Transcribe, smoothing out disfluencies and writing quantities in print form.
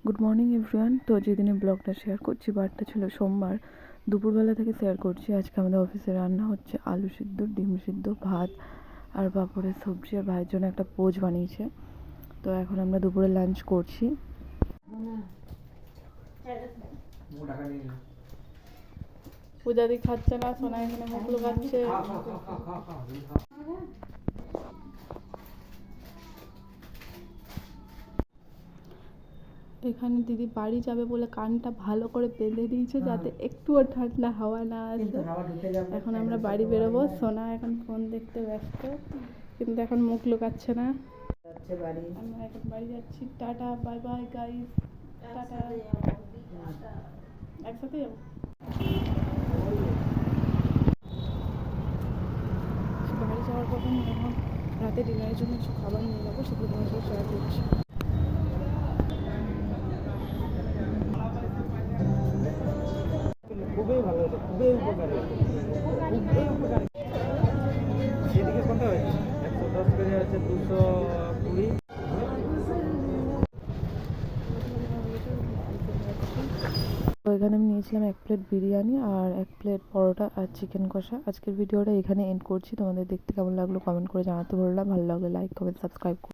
Good morning everyone. তো যেদিনে ব্লগটা শেয়ার করছি বারটা ছিল সোমবার, দুপুরবেলা থেকে শেয়ার করছি। আজকে আমাদের অফিসে রান্না হচ্ছে আলু সিদ্ধ, ডিম সিদ্ধ, ভাত আর পাঁপড়ের সবজি, আর ভাইয়ের জন্য একটা পোচ বানিয়েছে। তো এখন আমরা দুপুরে লাঞ্চ করছি। পূজাদি খাচ্ছে না, সোনা এখানে মুখ লুকাচ্ছে। এখানে দিদি বাড়ি যাবে বলে কানটা ভালো করে বেঁধে দিয়েছে যাতে একটুও ঠান্ডা হাওয়া না আসে। এখন আমরা বাড়ি বেরোবো। সোনা এখন ফোন দেখতে ব্যস্ত, কিন্তু এখন মুখ লুকাচ্ছে না। আমরা এখন বাড়ি যাচ্ছি। Tata, bye bye guys, tata. একসাথে যাবো। বাড়ি যাওয়ার পর এখন রাতে ডিনারের জন্য কিছু খাবার নিয়ে যাবো, সেগুলো তোমার সাথে শেয়ার করছি। খুবই ভালো হয়েছে, খুবই উপকারী, খুবই উপকারী। সেদিকে কোনটা হয়েছে 110 কেজি আছে 220। তো এখানে আমি নিয়েছিলাম 1 প্লেট বিরিয়ানি আর 1 প্লেট পরোটা আর চিকেন কষা। আজকের ভিডিওটা এখানে এন্ড করছি। তোমাদের দেখতে কেমন লাগলো কমেন্ট করে জানাতে বললাম। ভালো লাগলে লাইক, কমেন্ট, সাবস্ক্রাইব।